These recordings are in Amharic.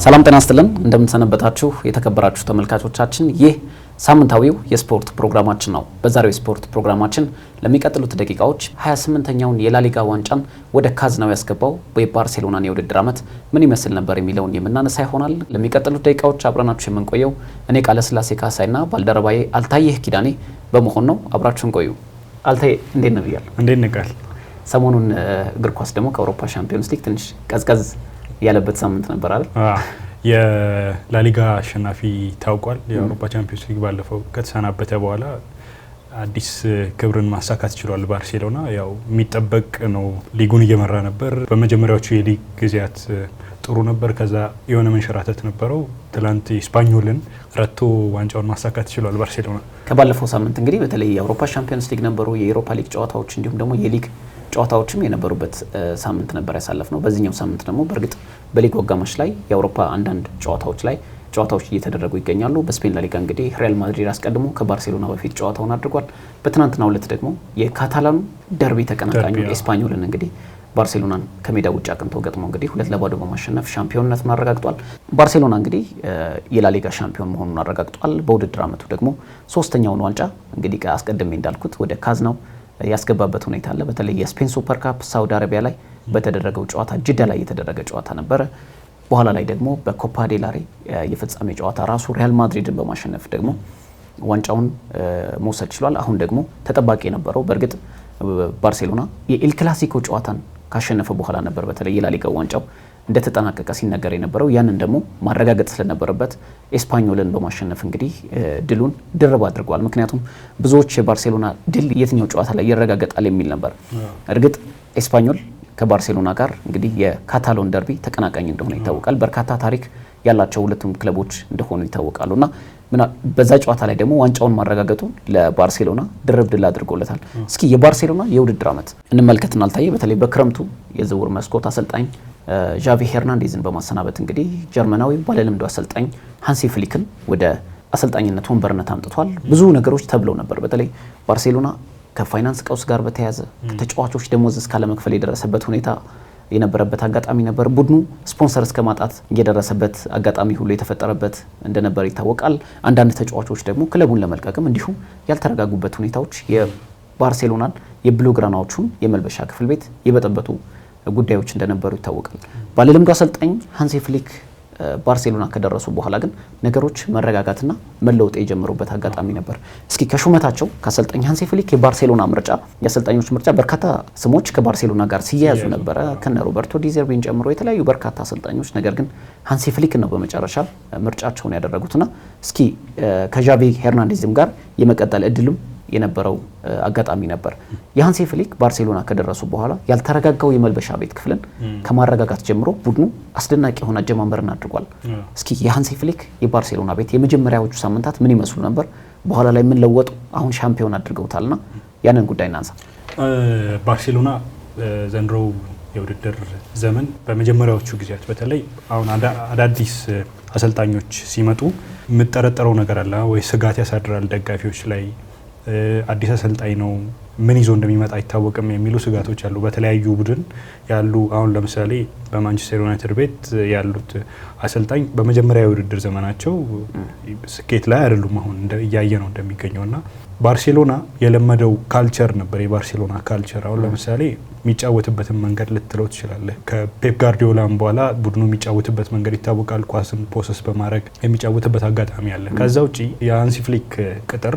ሰላም ጤና ይስጥልን እንደምንሰነበታችሁ የተከበራችሁ ተመልካቾቻችን ይህ ሳምንታዊው የስፖርት ፕሮግራማችን ነው። በዛሬው የስፖርት ፕሮግራማችን ለሚቀጥሉት ደቂቃዎች 28ኛውን የላሊጋ ዋንጫን ወደ ካዝናው ያስገባው በባርሴሎናን የውድድር ዓመት ምን ይመስል ነበር የሚለውን የምናነሳ ይሆናል። ለሚቀጥሉት ደቂቃዎች አብረናችሁ የምንቆየው እኔ ቃለስላሴ ካሳይና ባልደረባዬ አልታየህ ኪዳኔ በመሆን ነው። አብራችሁን ቆዩ። አልታየ እንዴት ነው ብያለሁ። እንዴት ነቃል? ሰሞኑን እግር ኳስ ደግሞ ከአውሮፓ ሻምፒዮንስ ሊግ ትንሽ ቀዝቀዝ ያለበት ሳምንት ነበር አይደል? የላሊጋ አሸናፊ ታውቋል። የአውሮፓ ቻምፒዮንስ ሊግ ባለፈው ከተሰናበተ በኋላ አዲስ ክብርን ማሳካት ችሏል ባርሴሎና። ያው የሚጠበቅ ነው። ሊጉን እየመራ ነበር። በመጀመሪያዎቹ የሊግ ጊዜያት ጥሩ ነበር። ከዛ የሆነ መንሸራተት ነበረው። ትላንት ስፓኞልን ረቶ ዋንጫውን ማሳካት ችሏል ባርሴሎና። ከባለፈው ሳምንት እንግዲህ በተለይ የአውሮፓ ሻምፒዮንስ ሊግ ነበሩ፣ የዩሮፓ ሊግ ጨዋታዎች እንዲሁም ደግሞ የሊግ ጨዋታዎችም የነበሩበት ሳምንት ነበር ያሳለፍነው። በዚህኛው ሳምንት ደግሞ በእርግጥ በሊግ አጋማሽ ላይ የአውሮፓ አንዳንድ ጨዋታዎች እየተደረጉ ይገኛሉ። በስፔን ላሊጋ እንግዲህ ሪያል ማድሪድ አስቀድሞ ከባርሴሎና በፊት ጨዋታውን አድርጓል። በትናንትናው ዕለት ደግሞ የካታላኑ ደርቢ ተቀናቃኙ ኤስፓኞልን እንግዲህ ባርሴሎናን ከሜዳ ውጭ አቅንተው ገጥሞ እንግዲህ 2-0 በማሸነፍ ሻምፒዮንነቱን አረጋግጧል። ባርሴሎና እንግዲህ የላሊጋ ሻምፒዮን መሆኑን አረጋግጧል። በውድድር ዓመቱ ደግሞ ሶስተኛውን ዋንጫ እንግዲህ አስቀድሜ እንዳልኩት ወደ ካዝናው ያስገባበት ሁኔታ አለ። በተለይ የስፔን ሱፐር ካፕ ሳውዲ አረቢያ ላይ በተደረገው ጨዋታ ጅዳ ላይ የተደረገ ጨዋታ ነበረ። በኋላ ላይ ደግሞ በኮፓ ዴላሬ የፍጻሜ ጨዋታ ራሱ ሪያል ማድሪድን በማሸነፍ ደግሞ ዋንጫውን መውሰድ ችሏል። አሁን ደግሞ ተጠባቂ የነበረው በእርግጥ ባርሴሎና የኤል ክላሲኮ ጨዋታን ካሸነፈ በኋላ ነበር በተለይ የላሊጋው ዋንጫው እንደተጠናቀቀ ሲነገር የነበረው። ያንን ደግሞ ማረጋገጥ ስለነበረበት ኤስፓኞልን በማሸነፍ እንግዲህ ድሉን ድርብ አድርጓል። ምክንያቱም ብዙዎች የባርሴሎና ድል የትኛው ጨዋታ ላይ ይረጋገጣል የሚል ነበር። እርግጥ ኤስፓኞል ከባርሴሎና ጋር እንግዲህ የካታሎን ደርቢ ተቀናቃኝ እንደሆነ ይታወቃል። በርካታ ታሪክ ያላቸው ሁለቱም ክለቦች እንደሆኑ ይታወቃሉና በዛ ጨዋታ ላይ ደግሞ ዋንጫውን ማረጋገጡ ለባርሴሎና ድርብ ድል አድርጎለታል። እስኪ የባርሴሎና የውድድር ዓመት እንመልከትና አልታየ በተለይ በክረምቱ የዝውውር መስኮት አሰልጣኝ ዣቪ ሄርናንዴዝን በማሰናበት እንግዲህ ጀርመናዊ ባለልምዱ አሰልጣኝ ሃንሲ ፍሊክን ወደ አሰልጣኝነት ወንበርነት አምጥቷል። ብዙ ነገሮች ተብለው ነበር። በተለይ ባርሴሎና ከፋይናንስ ቀውስ ጋር በተያያዘ ተጫዋቾች ደሞዝ እስካለመክፈል የደረሰበት ሁኔታ የነበረበት አጋጣሚ ነበር። ቡድኑ ስፖንሰር እስከ ማጣት የደረሰበት አጋጣሚ ሁሉ የተፈጠረበት እንደነበር ይታወቃል። አንዳንድ ተጫዋቾች ደግሞ ክለቡን ለመልቀቅም እንዲሁ ያልተረጋጉበት ሁኔታዎች የባርሴሎናን የብሉግራናዎቹን የመልበሻ ክፍል ቤት የበጠበጡ ጉዳዮች እንደነበሩ ይታወቃል። ባለልምዱ አሰልጣኝ ሃንሲ ፍሊክ ባርሴሎና ከደረሱ በኋላ ግን ነገሮች መረጋጋትና መለወጥ የጀመሩበት አጋጣሚ ነበር። እስኪ ከሹመታቸው ከአሰልጣኝ ሃንሲ ፍሊክ የባርሴሎና ምርጫ የአሰልጣኞች ምርጫ በርካታ ስሞች ከባርሴሎና ጋር ሲያያዙ ነበረ ከነ ሮበርቶ ዲዘርቢን ጨምሮ የተለያዩ በርካታ አሰልጣኞች። ነገር ግን ሃንሲ ፍሊክ ነው በመጨረሻ ምርጫቸውን ያደረጉትና እስኪ ከዣቪ ሄርናንዴዝም ጋር የመቀጠል እድልም የነበረው አጋጣሚ ነበር። የሃንሲ ፍሊክ ባርሴሎና ከደረሱ በኋላ ያልተረጋጋው የመልበሻ ቤት ክፍልን ከማረጋጋት ጀምሮ ቡድኑ አስደናቂ የሆነ አጀማመርን አድርጓል። እስኪ የሃንሲ ፍሊክ የባርሴሎና ቤት የመጀመሪያዎቹ ሳምንታት ምን ይመስሉ ነበር? በኋላ ላይ ምን ለወጡ? አሁን ሻምፒዮን አድርገውታልና ያንን ጉዳይ እናንሳ። ባርሴሎና ዘንድሮ የውድድር ዘመን በመጀመሪያዎቹ ጊዜያት በተለይ አሁን አዳዲስ አሰልጣኞች ሲመጡ የምጠረጠረው ነገር አለ ወይ ስጋት ያሳድራል ደጋፊዎች ላይ። አዲስ አሰልጣኝ ነው፣ ምን ይዞ እንደሚመጣ አይታወቅም የሚሉ ስጋቶች አሉ። በተለያዩ ቡድን ያሉ አሁን ለምሳሌ በማንቸስተር ዩናይትድ ቤት ያሉት አሰልጣኝ በመጀመሪያ የውድድር ዘመናቸው ስኬት ላይ አይደሉም። አሁን እያየ ነው እንደሚገኘውና ባርሴሎና የለመደው ካልቸር ነበር። የባርሴሎና ካልቸር አሁን ለምሳሌ የሚጫወትበትን መንገድ ልትለው ትችላለህ። ከፔፕ ጋርዲዮላም በኋላ ቡድኑ የሚጫወትበት መንገድ ይታወቃል። ኳስን ፖሰስ በማድረግ የሚጫወትበት አጋጣሚ አለ። ከዛ ውጪ የሃንሲ ፍሊክ ቅጥር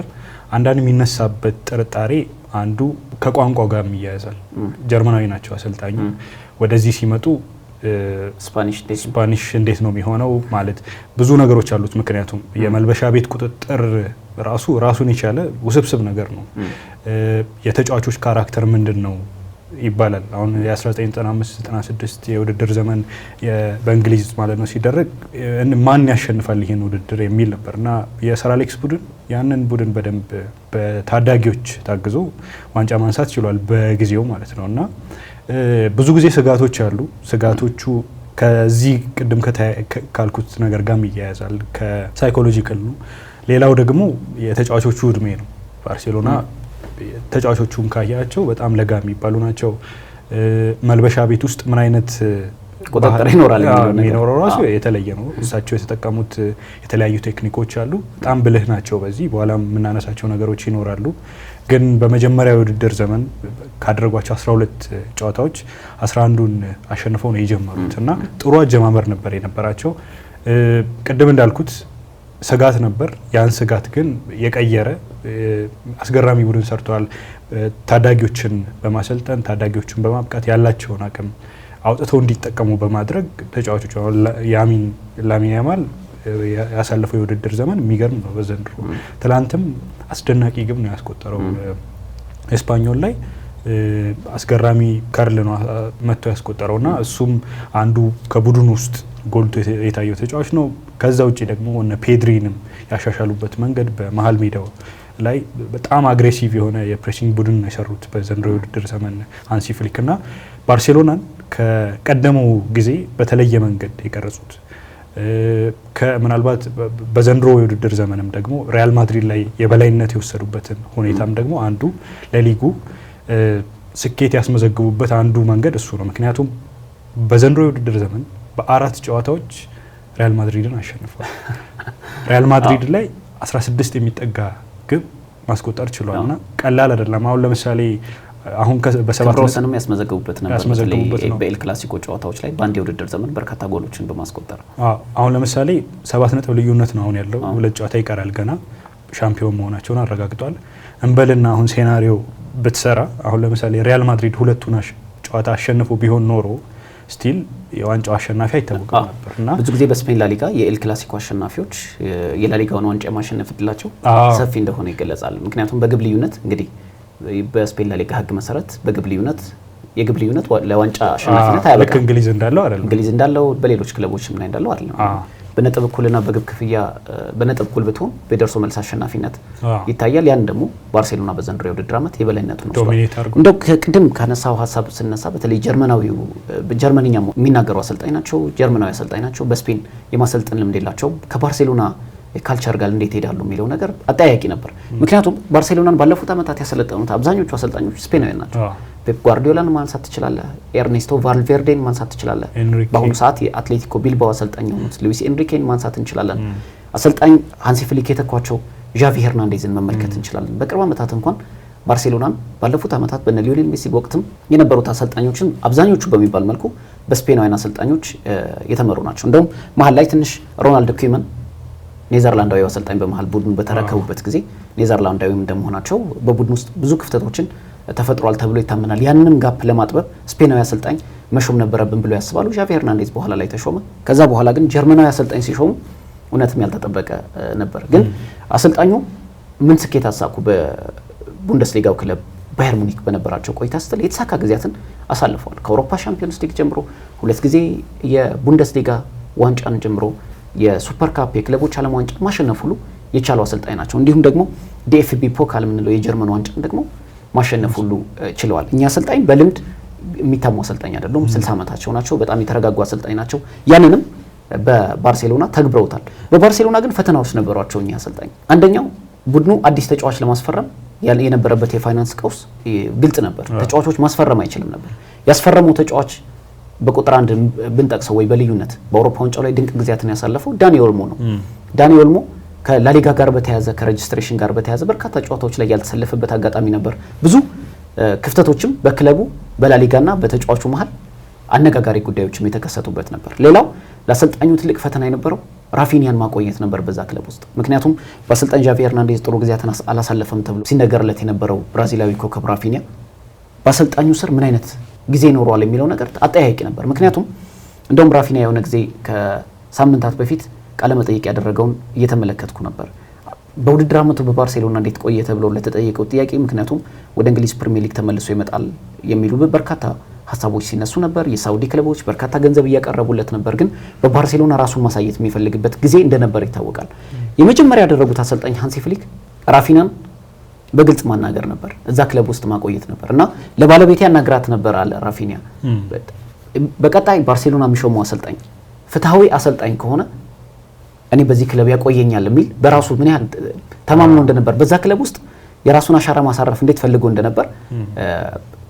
አንዳንድ የሚነሳበት ጥርጣሬ አንዱ ከቋንቋ ጋር ይያያዛል። ጀርመናዊ ናቸው አሰልጣኙ። ወደዚህ ሲመጡ ስፓኒሽ እንዴት ነው የሚሆነው ማለት ብዙ ነገሮች አሉት። ምክንያቱም የመልበሻ ቤት ቁጥጥር ራሱን የቻለ ውስብስብ ነገር ነው። የተጫዋቾች ካራክተር ምንድን ነው ይባላል። አሁን የ1995-96 የውድድር ዘመን በእንግሊዝ ማለት ነው ሲደረግ ማን ያሸንፋል ይሄን ውድድር የሚል ነበርና የሰር አሌክስ ቡድን ያንን ቡድን በደንብ በታዳጊዎች ታግዞ ዋንጫ ማንሳት ችሏል በጊዜው ማለት ነውና ብዙ ጊዜ ስጋቶች አሉ። ስጋቶቹ ከዚህ ቅድም ካልኩት ነገር ጋር ይያያዛል። ከሳይኮሎጂካል ነው። ሌላው ደግሞ የተጫዋቾቹ እድሜ ነው። ባርሴሎና ተጫዋቾቹን ካያቸው በጣም ለጋ የሚባሉ ናቸው። መልበሻ ቤት ውስጥ ምን አይነት ቁጥጥር ይኖራል የሚኖረው ራሱ የተለየ ነው። እሳቸው የተጠቀሙት የተለያዩ ቴክኒኮች አሉ። በጣም ብልህ ናቸው። በዚህ በኋላ የምናነሳቸው ነገሮች ይኖራሉ። ግን በመጀመሪያው የውድድር ዘመን ካደረጓቸው 12 ጨዋታዎች 11ዱን አሸንፈው ነው የጀመሩት እና ጥሩ አጀማመር ነበር የነበራቸው። ቅድም እንዳልኩት ስጋት ነበር። ያን ስጋት ግን የቀየረ አስገራሚ ቡድን ሰርተዋል። ታዳጊዎችን በማሰልጠን ታዳጊዎችን በማብቃት ያላቸውን አቅም አውጥተው እንዲጠቀሙ በማድረግ ተጫዋቾች ላሚን ያማል ያሳለፈው የውድድር ዘመን የሚገርም ነው። በዘንድሮ ትላንትም አስደናቂ ግብ ነው ያስቆጠረው። ኤስፓኞል ላይ አስገራሚ ከርል ነው መጥቶ ያስቆጠረውና እሱም አንዱ ከቡድን ውስጥ ጎልቶ የታየው ተጫዋች ነው። ከዛ ውጪ ደግሞ እነ ፔድሪንም ያሻሻሉበት መንገድ በመሀል ሜዳው ላይ በጣም አግሬሲቭ የሆነ የፕሬሲንግ ቡድን ነው የሰሩት በዘንድሮ የውድድር ዘመን ሃንሲ ፍሊክና ባርሴሎናን ከቀደመው ጊዜ በተለየ መንገድ የቀረጹት። ምናልባት በዘንድሮ የውድድር ዘመንም ደግሞ ሪያል ማድሪድ ላይ የበላይነት የወሰዱበትን ሁኔታም ደግሞ አንዱ ለሊጉ ስኬት ያስመዘግቡበት አንዱ መንገድ እሱ ነው። ምክንያቱም በዘንድሮ የውድድር ዘመን በ4 ጨዋታዎች ሪያል ማድሪድን አሸንፈዋል። ሪያል ማድሪድ ላይ 16 የሚጠጋ ግብ ማስቆጠር ችሏልና ቀላል አይደለም። አሁን ለምሳሌ አሁን በሰባት ወሰንም ያስመዘገቡበት ነበር። በኤል ክላሲኮ ጨዋታዎች ላይ በአንድ የውድድር ዘመን በርካታ ጎሎችን በማስቆጠር አሁን ለምሳሌ 7 ነጥብ ልዩነት ነው አሁን ያለው። 2 ጨዋታ ይቀራል ገና ሻምፒዮን መሆናቸውን አረጋግጧል። እንበልና አሁን ሴናሪዮ ብትሰራ አሁን ለምሳሌ ሪያል ማድሪድ 2ቱን ጨዋታ አሸንፎ ቢሆን ኖሮ ስቲል የዋንጫው አሸናፊ አይታወቅም ነበር እና ብዙ ጊዜ በስፔን ላሊጋ የኤል ክላሲኮ አሸናፊዎች የላሊጋውን ዋንጫ የማሸነፍ እድላቸው ሰፊ እንደሆነ ይገለጻል። ምክንያቱም በግብ ልዩነት እንግዲህ በስፔን ላሊጋ ሕግ መሰረት በግብ ልዩነት የግብ ልዩነት ለዋንጫ አሸናፊነት አያበቃም። እንግሊዝ እንዳለው አይደለም። እንግሊዝ እንዳለው በሌሎች ክለቦችም ላይ እንዳለው አይደለም። በነጥብ እኩልና በግብ ክፍያ በነጥብ እኩል ብትሆን በደርሶ መልስ አሸናፊነት ይታያል። ያን ደግሞ ባርሴሎና በዘንድሮ የውድድር ዓመት የበላይነቱን ወስዷል። እንደው ቅድም ካነሳው ሀሳብ ስነሳ በተለይ ጀርመንኛ የሚናገሩ አሰልጣኝ ናቸው። ጀርመናዊ አሰልጣኝ ናቸው። በስፔን የማሰልጠን ልምድ የላቸውም። ከባርሴሎና ካልቸር ጋር እንዴት ሄዳሉ የሚለው ነገር አጠያያቂ ነበር። ምክንያቱም ባርሴሎናን ባለፉት ዓመታት ያሰለጠኑት አብዛኞቹ አሰልጣኞች ስፔናውያን ናቸው። ፔፕ ጓርዲዮላን ማንሳት ትችላለህ። ኤርኔስቶ ቫልቬርዴን ማንሳት ትችላለህ። በአሁኑ ሰዓት የአትሌቲኮ ቢልባኦ አሰልጣኝ የሆኑት ሉዊስ ኤንሪኬን ማንሳት እንችላለን። አሰልጣኝ ሃንሲ ፍሊክ የተኳቸው ዣቪ ሄርናንዴዝን መመልከት እንችላለን። በቅርብ ዓመታት እንኳን ባርሴሎናን ባለፉት ዓመታት በነ ሊዮኔል ሜሲ ወቅትም የነበሩት አሰልጣኞችን አብዛኞቹ በሚባል መልኩ በስፔናውያን አሰልጣኞች የተመሩ ናቸው። እንደውም መሀል ላይ ትንሽ ሮናልድ ኩመን ኔዘርላንዳዊ አሰልጣኝ በመሃል ቡድኑ በተረከቡበት ጊዜ ኔዘርላንዳዊም እንደመሆናቸው በቡድኑ ውስጥ ብዙ ክፍተቶችን ተፈጥሯል ተብሎ ይታመናል። ያንንም ጋፕ ለማጥበብ ስፔናዊ አሰልጣኝ መሾም ነበረብን ብሎ ያስባሉ። ዣቪ ሄርናንዴዝ በኋላ ላይ ተሾመ። ከዛ በኋላ ግን ጀርመናዊ አሰልጣኝ ሲሾሙ እውነትም ያልተጠበቀ ነበር። ግን አሰልጣኙ ምን ስኬት አሳኩ? በቡንደስሊጋው ክለብ ባየር ሙኒክ በነበራቸው ቆይታ ስትል የተሳካ ጊዜያትን አሳልፈዋል። ከአውሮፓ ሻምፒዮንስ ሊግ ጀምሮ 2 ጊዜ የቡንደስሊጋ ዋንጫን ጀምሮ የሱፐር ካፕ የክለቦች ዓለም ዋንጫ ማሸነፍ ሁሉ የቻሉ አሰልጣኝ ናቸው። እንዲሁም ደግሞ ዲኤፍቢ ፖካል የምንለው የጀርመን ዋንጫን ደግሞ ማሸነፍ ሁሉ ችለዋል። እኛ አሰልጣኝ በልምድ የሚታሙ አሰልጣኝ አይደሉም። 60 ዓመታቸው ናቸው። በጣም የተረጋጉ አሰልጣኝ ናቸው። ያንንም በባርሴሎና ተግብረውታል። በባርሴሎና ግን ፈተናዎች ነበሯቸው እኛ አሰልጣኝ። አንደኛው ቡድኑ አዲስ ተጫዋች ለማስፈረም የነበረበት የፋይናንስ ቀውስ ግልጽ ነበር። ተጫዋቾች ማስፈረም አይችልም ነበር። ያስፈረመው ተጫዋች በቁጥር 1 ብንጠቅሰው ወይ በልዩነት በአውሮፓ ዋንጫው ላይ ድንቅ ጊዜያትን ያሳለፈው ዳኒ ኦልሞ ነው። ዳኒ ኦልሞ ከላሊጋ ጋር በተያያዘ ከሬጅስትሬሽን ጋር በተያያዘ በርካታ ጨዋታዎች ላይ ያልተሰለፈበት አጋጣሚ ነበር። ብዙ ክፍተቶችም በክለቡ በላሊጋና በተጫዋቹ መሀል አነጋጋሪ ጉዳዮችም የተከሰቱበት ነበር። ሌላው ለአሰልጣኙ ትልቅ ፈተና የነበረው ራፊኒያን ማቆየት ነበር በዛ ክለብ ውስጥ። ምክንያቱም በአሰልጣኝ ዣቪ ሄርናንዴዝ ጥሩ ጊዜያትን አላሳለፈም ተብሎ ሲነገርለት የነበረው ብራዚላዊ ኮከብ ራፊኒያ በአሰልጣኙ ስር ምን አይነት ጊዜ ይኖረዋል የሚለው ነገር አጠያያቂ ነበር። ምክንያቱም እንደውም ራፊኒያ የሆነ ጊዜ ከሳምንታት በፊት ቃለ መጠይቅ ያደረገውን እየተመለከትኩ ነበር። በውድድር ዓመቱ በባርሴሎና እንዴት ቆየ ተብሎ ለተጠየቀው ጥያቄ ምክንያቱም ወደ እንግሊዝ ፕሪሚየር ሊግ ተመልሶ ይመጣል የሚሉ በርካታ ሀሳቦች ሲነሱ ነበር። የሳውዲ ክለቦች በርካታ ገንዘብ እያቀረቡለት ነበር። ግን በባርሴሎና ራሱን ማሳየት የሚፈልግበት ጊዜ እንደነበር ይታወቃል። የመጀመሪያ ያደረጉት አሰልጣኝ ሃንሲ ፍሊክ ራፊናን በግልጽ ማናገር ነበር፣ እዛ ክለብ ውስጥ ማቆየት ነበር እና ለባለቤቴ ያናግራት ነበር አለ ራፊኒያ። በቀጣይ ባርሴሎና የሚሾመው አሰልጣኝ ፍትሐዊ አሰልጣኝ ከሆነ እኔ በዚህ ክለብ ያቆየኛል የሚል በራሱ ምን ያህል ተማምኖ እንደነበር በዛ ክለብ ውስጥ የራሱን አሻራ ማሳረፍ እንዴት ፈልጎ እንደነበር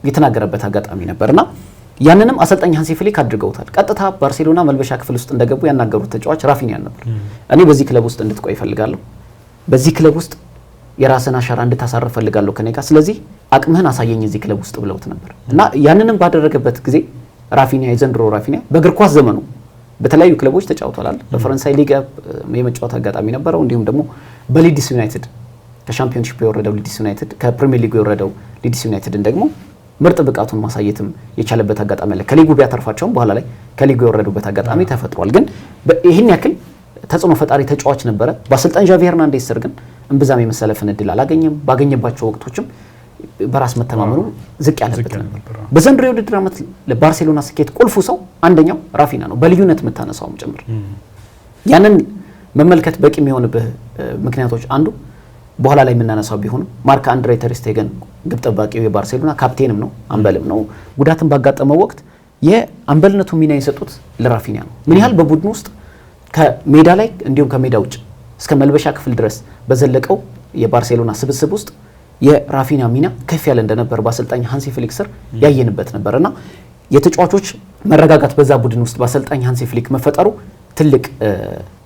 የተናገረበት አጋጣሚ ነበርና ያንንም አሰልጣኝ ሃንሲ ፍሊክ አድርገውታል። ቀጥታ ባርሴሎና መልበሻ ክፍል ውስጥ እንደገቡ ያናገሩት ተጫዋች ራፊኒያ ነበር። እኔ በዚህ ክለብ ውስጥ እንድትቆይ እፈልጋለሁ፣ በዚህ ክለብ ውስጥ የራስን አሻራ እንድታሳርፍ እፈልጋለሁ ከኔ ጋር፣ ስለዚህ አቅምህን አሳየኝ እዚህ ክለብ ውስጥ ብለውት ነበር እና ያንንም ባደረገበት ጊዜ ራፊኒያ የዘንድሮ ራፊኒያ በእግር ኳስ ዘመኑ በተለያዩ ክለቦች ተጫውቷል። በፈረንሳይ ሊግ የመጫወት አጋጣሚ ነበረው። እንዲሁም ደግሞ በሊድስ ዩናይትድ ከሻምፒዮንሺፕ የወረደው ሊድስ ዩናይትድ ከፕሪሚየር ሊግ የወረደው ሊድስ ዩናይትድን ደግሞ ምርጥ ብቃቱን ማሳየትም የቻለበት አጋጣሚ አለ። ከሊጉ ቢያተርፋቸውም በኋላ ላይ ከሊጉ የወረዱበት አጋጣሚ ተፈጥሯል። ግን ይህን ያክል ተጽዕኖ ፈጣሪ ተጫዋች ነበረ። በአሰልጣኝ ዣቪ ሄርናንዴዝ ስር ግን እምብዛም የመሰለፍን እድል አላገኘም። ባገኘባቸው ወቅቶችም በራስ መተማመኑ ዝቅ ያለበት ነበር። በዘንድሮ የውድድር ዓመት ለባርሴሎና ስኬት ቁልፉ ሰው አንደኛው ራፊና ነው፣ በልዩነት የምታነሳውም ጭምር። ያንን መመልከት በቂ የሚሆንብህ ምክንያቶች አንዱ በኋላ ላይ የምናነሳው ቢሆንም ማርክ አንድሬ ተር ስቴገን ግብ ጠባቂው የባርሴሎና ካፕቴንም ነው አምበልም ነው፣ ጉዳትን ባጋጠመው ወቅት የአምበልነቱ ሚና የሰጡት ለራፊኒያ ነው። ምን ያህል በቡድኑ ውስጥ ከሜዳ ላይ እንዲሁም ከሜዳ ውጭ እስከ መልበሻ ክፍል ድረስ በዘለቀው የባርሴሎና ስብስብ ውስጥ የራፊኒያ ሚና ከፍ ያለ እንደነበር በአሰልጣኝ ሃንሲ ፍሊክ ስር ያየንበት ነበርና የተጫዋቾች መረጋጋት በዛ ቡድን ውስጥ በአሰልጣኝ ሃንሲ ፍሊክ መፈጠሩ ትልቅ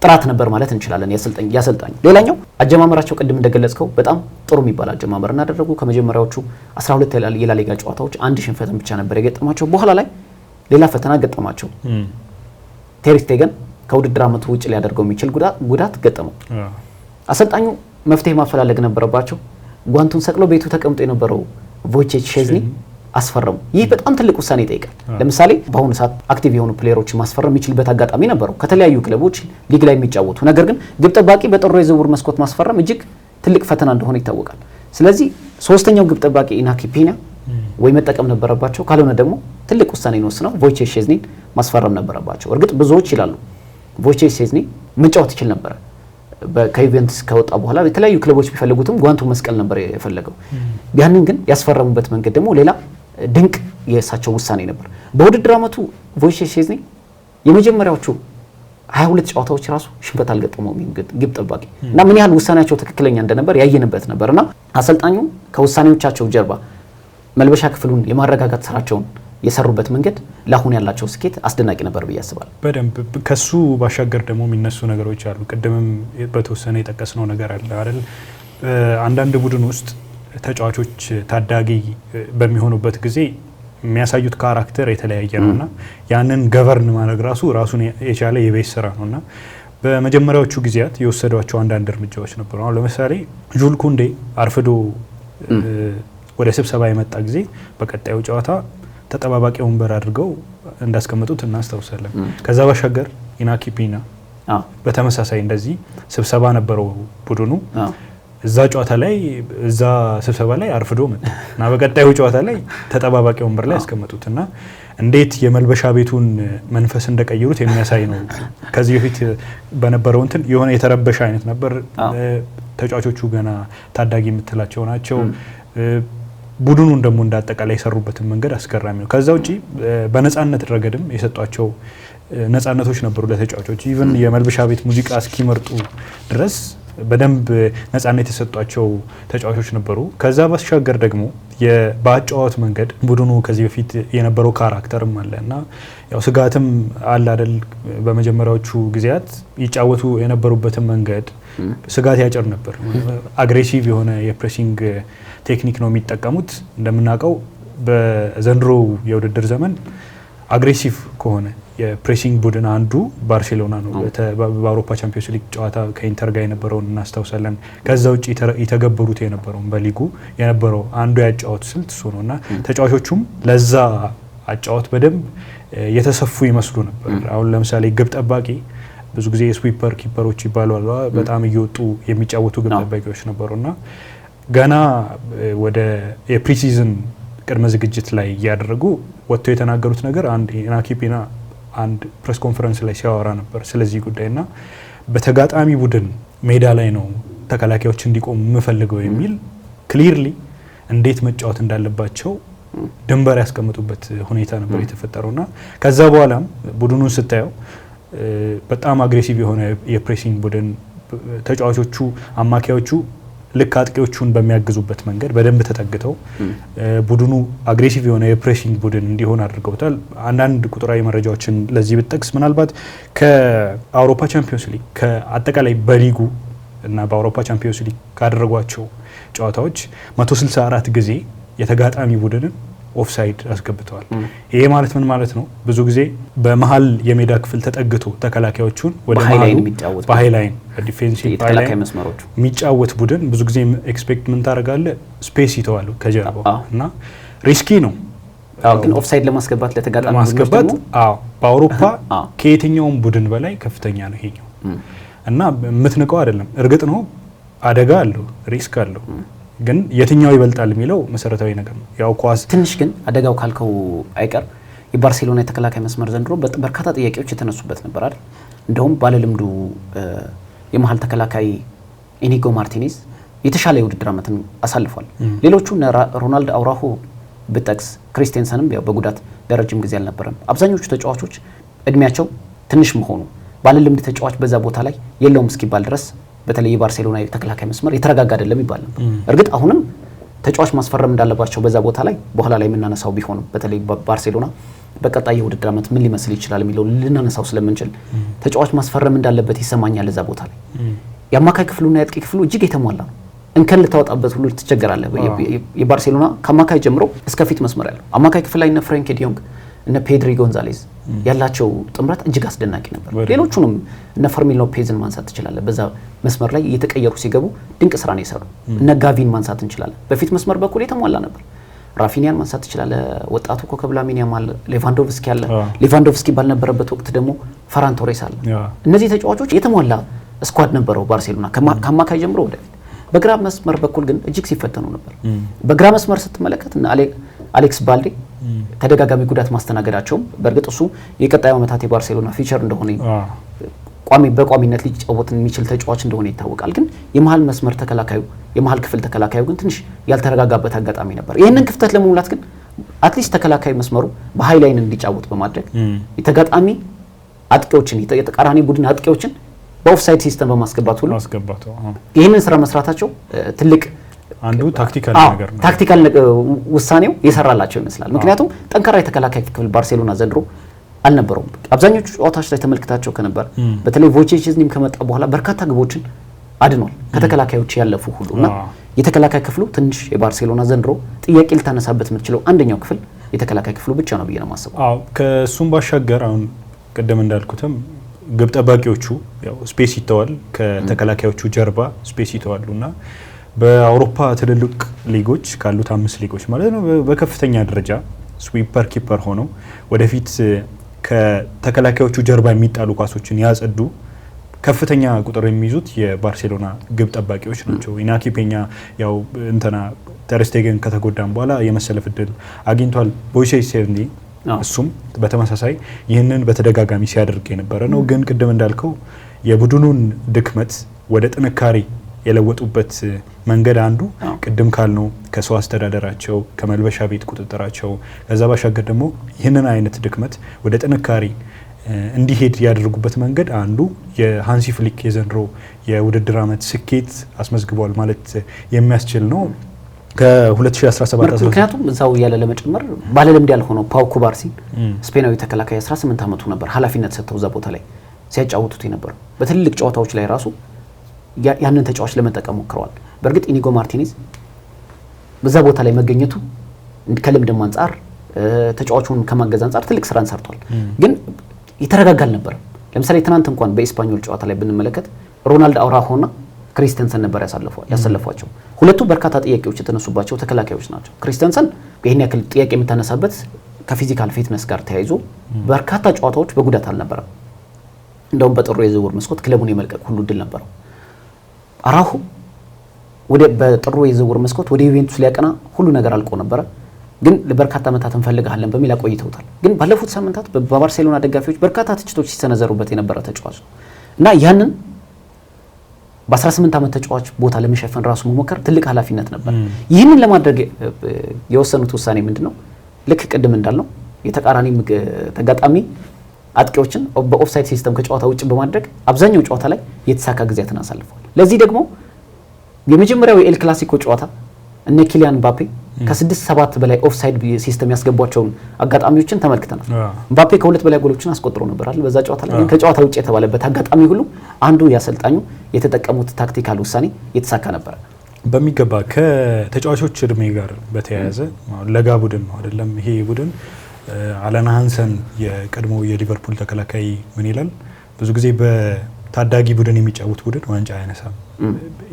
ጥራት ነበር ማለት እንችላለን ያሰልጣኙ። ሌላኛው አጀማመራቸው ቅድም እንደገለጽከው በጣም ጥሩ የሚባል አጀማመር እናደረጉ። ከመጀመሪያዎቹ 12 የላሊጋ ጨዋታዎች አንድ ሽንፈትን ብቻ ነበር የገጠማቸው። በኋላ ላይ ሌላ ፈተና ገጠማቸው። ቴር ስቴገን ከውድድር ዓመቱ ውጭ ሊያደርገው የሚችል ጉዳት ገጠመው። አሰልጣኙ መፍትሄ ማፈላለግ ነበረባቸው። ጓንቱን ሰቅሎ ቤቱ ተቀምጦ የነበረው ቮይቼክ ሼዝኒ አስፈረሙ። ይህ በጣም ትልቅ ውሳኔ ይጠይቃል። ለምሳሌ በአሁኑ ሰዓት አክቲቭ የሆኑ ፕሌየሮችን ማስፈረም የሚችልበት አጋጣሚ ነበረው ከተለያዩ ክለቦች ሊግ ላይ የሚጫወቱ። ነገር ግን ግብ ጠባቂ በጥሩ የዝውውር መስኮት ማስፈረም እጅግ ትልቅ ፈተና እንደሆነ ይታወቃል። ስለዚህ ሶስተኛው ግብ ጠባቂ ኢናኪ ፔኛ ወይ መጠቀም ነበረባቸው፣ ካልሆነ ደግሞ ትልቅ ውሳኔ ወስነው ቮይቼክ ሼዝኒን ማስፈረም ነበረባቸው። እርግጥ ብዙዎች ይላሉ ቮይቼክ ሼዝኒ መጫወት ይችል ነበር። ከዩቬንቱስ ከወጣ በኋላ የተለያዩ ክለቦች ቢፈልጉትም ጓንቱ መስቀል ነበር የፈለገው። ያንን ግን ያስፈረሙበት መንገድ ደግሞ ሌላ ድንቅ የእሳቸው ውሳኔ ነበር። በውድድር ዓመቱ ቮይቼክ ሼዝኒ የመጀመሪያዎቹ 22 ጨዋታዎች ራሱ ሽንፈት አልገጠመውም ግብ ጠባቂ እና ምን ያህል ውሳኔያቸው ትክክለኛ እንደነበር ያየንበት ነበርና አሰልጣኙ ከውሳኔዎቻቸው ጀርባ መልበሻ ክፍሉን የማረጋጋት ስራቸውን የሰሩበት መንገድ ለአሁን ያላቸው ስኬት አስደናቂ ነበር ብዬ አስባለሁ። በደንብ ከሱ ባሻገር ደግሞ የሚነሱ ነገሮች አሉ። ቅድምም በተወሰነ የጠቀስነው ነገር አለ አይደል? አንዳንድ ቡድን ውስጥ ተጫዋቾች ታዳጊ በሚሆኑበት ጊዜ የሚያሳዩት ካራክተር የተለያየ ነውና ያንን ገቨርን ማድረግ ራሱን የቻለ የቤት ስራ ነውና በመጀመሪያዎቹ ጊዜያት የወሰዷቸው አንዳንድ እርምጃዎች ነበሩ። አሁን ለምሳሌ ጁል ኩንዴ አርፍዶ ወደ ስብሰባ የመጣ ጊዜ በቀጣዩ ጨዋታ ተጠባባቂ ወንበር አድርገው እንዳስቀመጡት እናስታውሳለን። ከዛ ባሻገር ኢናኪ ፔኛ በተመሳሳይ እንደዚህ ስብሰባ ነበረው ቡድኑ እዛ ስብሰባ ላይ አርፍዶ መጣ እና በቀጣዩ ጨዋታ ላይ ተጠባባቂ ወንበር ላይ ያስቀመጡትና እንዴት የመልበሻ ቤቱን መንፈስ እንደቀየሩት የሚያሳይ ነው። ከዚህ በፊት በነበረው እንትን የሆነ የተረበሸ አይነት ነበር። ተጫዋቾቹ ገና ታዳጊ የምትላቸው ናቸው። ቡድኑን ደግሞ እንዳጠቃላይ የሰሩበትን መንገድ አስገራሚ ነው። ከዛ ውጪ በነፃነት ረገድም የሰጧቸው ነፃነቶች ነበሩ ለተጫዋቾች። ኢቭን የመልበሻ ቤት ሙዚቃ እስኪመርጡ ድረስ በደንብ ነፃነት የሰጧቸው ተጫዋቾች ነበሩ። ከዛ ባሻገር ደግሞ በአጨዋወት መንገድ ቡድኑ ከዚህ በፊት የነበረው ካራክተርም አለ እና ያው ስጋትም አለ አይደል? በመጀመሪያዎቹ ጊዜያት ይጫወቱ የነበሩበትን መንገድ ስጋት ያጭር ነበር። አግሬሲቭ የሆነ የፕሬሲንግ ቴክኒክ ነው የሚጠቀሙት። እንደምናውቀው በዘንድሮ የውድድር ዘመን አግሬሲቭ ከሆነ የፕሬሲንግ ቡድን አንዱ ባርሴሎና ነው። በአውሮፓ ቻምፒዮንስ ሊግ ጨዋታ ከኢንተር ጋር የነበረውን እናስታውሳለን። ከዛ ውጭ የተገበሩት የነበረውን በሊጉ የነበረው አንዱ ያጫወት ስልት እሱ ነው እና ተጫዋቾቹም ለዛ አጫወት በደንብ የተሰፉ ይመስሉ ነበር። አሁን ለምሳሌ ግብ ጠባቂ ብዙ ጊዜ የስዊፐር ኪፐሮች ይባላሉ። በጣም እየወጡ የሚጫወቱ ግብ ጠባቂዎች ነበሩና ገና ወደ የፕሪሲዝን ቅድመ ዝግጅት ላይ እያደረጉ ወጥተው የተናገሩት ነገር ኢናኪ ፔኛ አንድ ፕሬስ ኮንፈረንስ ላይ ሲያወራ ነበር ስለዚህ ጉዳይና በተጋጣሚ ቡድን ሜዳ ላይ ነው ተከላካዮች እንዲቆሙ የምፈልገው የሚል ክሊርሊ እንዴት መጫወት እንዳለባቸው ድንበር ያስቀምጡበት ሁኔታ ነበር የተፈጠረውና ከዛ በኋላም ቡድኑን ስታየው በጣም አግሬሲቭ የሆነ የፕሬሲንግ ቡድን ተጫዋቾቹ አማካዮቹ ልክ አጥቂዎቹን በሚያግዙበት መንገድ በደንብ ተጠግተው ቡድኑ አግሬሲቭ የሆነ የፕሬሲንግ ቡድን እንዲሆን አድርገውታል። አንዳንድ ቁጥራዊ መረጃዎችን ለዚህ ብትጠቅስ ምናልባት ከአውሮፓ ቻምፒዮንስ ሊግ ከአጠቃላይ በሊጉ እና በአውሮፓ ቻምፒዮንስ ሊግ ካደረጓቸው ጨዋታዎች 164 ጊዜ የተጋጣሚ ቡድንን ኦፍሳይድ አስገብተዋል። ይሄ ማለት ምን ማለት ነው? ብዙ ጊዜ በመሀል የሜዳ ክፍል ተጠግቶ ተከላካዮቹን ወደ መሀሉ በሃይላይን በዲፌንሲቭ ሃይላይን የሚጫወት ቡድን ብዙ ጊዜ ኤክስፔክት ምን ታደርጋለህ? ስፔስ ይተዋሉ ከጀርባው እና ሪስኪ ነው። ግን ኦፍሳይድ ለማስገባት ለተጋጣሚ ለማስገባት በአውሮፓ ከየትኛውም ቡድን በላይ ከፍተኛ ነው ይሄኛው እና የምትንቀው አይደለም። እርግጥ ነው አደጋ አለው፣ ሪስክ አለው። ግን የትኛው ይበልጣል የሚለው መሰረታዊ ነገር ነው። ያው ኳስ ትንሽ ግን አደጋው ካልከው አይቀር የባርሴሎና የተከላካይ መስመር ዘንድሮ በርካታ ጥያቄዎች የተነሱበት ነበር አይደል? እንደውም ባለልምዱ የመሀል ተከላካይ ኢኒጎ ማርቲኔዝ የተሻለ የውድድር ዓመትን አሳልፏል። ሌሎቹ ሮናልድ አውራሆ ብጠቅስ ክሪስቴንሰንም ያው በጉዳት ለረጅም ጊዜ አልነበረም። አብዛኞቹ ተጫዋቾች እድሜያቸው ትንሽ መሆኑ ባለልምድ ተጫዋች በዛ ቦታ ላይ የለውም እስኪባል ድረስ በተለይ የባርሴሎና የተከላካይ መስመር የተረጋጋ አይደለም ይባል ነበር። እርግጥ አሁንም ተጫዋች ማስፈረም እንዳለባቸው በዛ ቦታ ላይ በኋላ ላይ የምናነሳው ቢሆንም በተለይ ባርሴሎና በቀጣይ የውድድር ዓመት ምን ሊመስል ይችላል የሚለው ልናነሳው ስለምንችል ተጫዋች ማስፈረም እንዳለበት ይሰማኛል። እዛ ቦታ ላይ የአማካይ ክፍሉና የአጥቂ ክፍሉ እጅግ የተሟላ ነው። እንከን ልታወጣበት ሁሉ ትቸገራለህ። የባርሴሎና ከአማካይ ጀምሮ እስከ ፊት መስመር ያለው አማካይ ክፍል ላይ እነ ፍራንክ ዲዮንግ እነ ፔድሪ ጎንዛሌዝ ያላቸው ጥምረት እጅግ አስደናቂ ነበር። ሌሎቹንም እነ ፈርሚን ሎፔዝን ማንሳት ትችላለህ። በዛ መስመር ላይ እየተቀየሩ ሲገቡ ድንቅ ስራ ነው የሰሩ። እነ ጋቪን ማንሳት እንችላለን። በፊት መስመር በኩል የተሟላ ነበር። ራፊኒያን ማንሳት ትችላለህ። ወጣቱ ኮከብ ላሚን ያማል፣ ሌቫንዶቭስኪ አለ። ሌቫንዶቭስኪ ባልነበረበት ወቅት ደግሞ ፈራን ቶሬስ አለ። እነዚህ ተጫዋቾች የተሟላ ስኳድ ነበረው ባርሴሎና ከአማካይ ጀምሮ ወደፊት። በግራ መስመር በኩል ግን እጅግ ሲፈተኑ ነበር። በግራ መስመር ስትመለከት እና አሌክስ ባልዴ ተደጋጋሚ ጉዳት ማስተናገዳቸውም በእርግጥ እሱ የቀጣዩ ዓመታት የባርሴሎና ፊቸር እንደሆነ በቋሚነት ሊጫወት የሚችል ተጫዋች እንደሆነ ይታወቃል። ግን የመሀል መስመር ተከላካዩ የመሀል ክፍል ተከላካዩ ግን ትንሽ ያልተረጋጋበት አጋጣሚ ነበር። ይህንን ክፍተት ለመሙላት ግን አትሊስት ተከላካይ መስመሩ በሃይላይን እንዲጫወት በማድረግ የተጋጣሚ አጥቂዎችን የተቃራኒ ቡድን አጥቂዎችን በኦፍሳይድ ሲስተም በማስገባት ሁሉ ይህንን ስራ መስራታቸው ትልቅ አንዱ ታክቲካል ነገር ነው። ታክቲካል ውሳኔው የሰራላቸው ይመስላል። ምክንያቱም ጠንካራ የተከላካይ ክፍል ባርሴሎና ዘንድሮ አልነበረውም። አብዛኞቹ ጨዋታዎች ላይ ተመልክታቸው ከነበር በተለይ ቮቼችዝኒም ከመጣ በኋላ በርካታ ግቦችን አድኗል ከተከላካዮች ያለፉ ሁሉና የተከላካይ ክፍሉ ትንሽ የባርሴሎና ዘንድሮ ጥያቄ ልታነሳበት የምትችለው አንደኛው ክፍል የተከላካይ ክፍሉ ብቻ ነው ብዬ ነው የማስበው። አዎ ከሱም ባሻገር አሁን ቀደም እንዳልኩትም ግብ ጠባቂዎቹ ያው ስፔስ ይተዋል፣ ከተከላካዮቹ ጀርባ ስፔስ ይተዋሉና በአውሮፓ ትልልቅ ሊጎች ካሉት 5 ሊጎች ማለት ነው በከፍተኛ ደረጃ ስዊፐር ኪፐር ሆነው ወደፊት ከተከላካዮቹ ጀርባ የሚጣሉ ኳሶችን ያጸዱ ከፍተኛ ቁጥር የሚይዙት የባርሴሎና ግብ ጠባቂዎች ናቸው። ኢናኪ ፔኛ ያው እንትና ተር ስቴገን ከተጎዳም በኋላ የመሰለፍ እድል አግኝቷል። ቦይሴስ ሴርኒ እሱም በተመሳሳይ ይህንን በተደጋጋሚ ሲያደርግ የነበረ ነው። ግን ቅድም እንዳልከው የቡድኑን ድክመት ወደ ጥንካሬ የለወጡበት መንገድ አንዱ ቅድም ካልነው ከሰው አስተዳደራቸው ከመልበሻ ቤት ቁጥጥራቸው ከዛ ባሻገር ደግሞ ይህንን አይነት ድክመት ወደ ጥንካሬ እንዲሄድ ያደርጉበት መንገድ አንዱ የሃንሲ ፍሊክ የዘንድሮ የውድድር ዓመት ስኬት አስመዝግቧል ማለት የሚያስችል ነው። ከ2017 ምክንያቱም እዛው ያለ ለመጨመር ባለልምድ ያልሆነው ፓው ኩባርሲ ስፔናዊ ተከላካይ 18 ዓመቱ ነበር ኃላፊነት ሰጥተው እዛ ቦታ ላይ ሲያጫውቱት የነበረው በትልልቅ ጨዋታዎች ላይ ራሱ ያንን ተጫዋች ለመጠቀም ሞክረዋል። በእርግጥ ኢኒጎ ማርቲኔዝ በዛ ቦታ ላይ መገኘቱ ከልምድም አንጻር ተጫዋቹን ከማገዝ አንጻር ትልቅ ስራን ሰርቷል። ግን የተረጋጋ አልነበረም። ለምሳሌ ትናንት እንኳን በኤስፓኞል ጨዋታ ላይ ብንመለከት ሮናልድ አውራሆና ክሪስቴንሰን ነበር ያሰለፏቸው። ሁለቱ በርካታ ጥያቄዎች የተነሱባቸው ተከላካዮች ናቸው። ክሪስቴንሰን ይህን ያክል ጥያቄ የምታነሳበት ከፊዚካል ፊትነስ ጋር ተያይዞ በርካታ ጨዋታዎች በጉዳት አልነበረም። እንደውም በጥሩ የዝውውር መስኮት ክለቡን የመልቀቅ ሁሉ እድል ነበረው። አራሁ በጥሩ የዝውውር መስኮት ወደ ዩቬንቱስ ሊያቀና ሁሉ ነገር አልቆ ነበረ። ግን ለበርካታ ዓመታት እንፈልጋለን በሚል አቆይተውታል። ግን ባለፉት ሳምንታት በባርሴሎና ደጋፊዎች በርካታ ትችቶች ሲሰነዘሩበት የነበረ ተጫዋች ነው እና ያንን በ18 ዓመት ተጫዋች ቦታ ለመሸፈን ራሱ መሞከር ትልቅ ኃላፊነት ነበር። ይህንን ለማድረግ የወሰኑት ውሳኔ ምንድነው? ልክ ቅድም እንዳልነው የተቃራኒ ተጋጣሚ አጥቂዎችን በኦፍሳይድ ሲስተም ከጨዋታ ውጭ በማድረግ አብዛኛው ጨዋታ ላይ የተሳካ ጊዜያትን አሳልፈዋል። ለዚህ ደግሞ የመጀመሪያው የኤል ክላሲኮ ጨዋታ እነ ኪሊያን ምባፔ ከ6-7 በላይ ኦፍሳይድ ሲስተም ያስገቧቸውን አጋጣሚዎችን ተመልክተናል። ምባፔ ከ2 በላይ ጎሎችን አስቆጥሮ ነበር አይደል በዛ ጨዋታ ላይ። ግን ከጨዋታ ውጭ የተባለበት አጋጣሚ ሁሉ አንዱ ያሰልጣኙ የተጠቀሙት ታክቲካል ውሳኔ የተሳካ ነበር። በሚገባ ከተጫዋቾች እድሜ ጋር በተያያዘ ለጋ ቡድን ነው አይደለም ይሄ ቡድን። አለን ሃንሰን የቀድሞ የሊቨርፑል ተከላካይ ምን ይላል? ብዙ ጊዜ በታዳጊ ቡድን የሚጫወት ቡድን ዋንጫ አያነሳም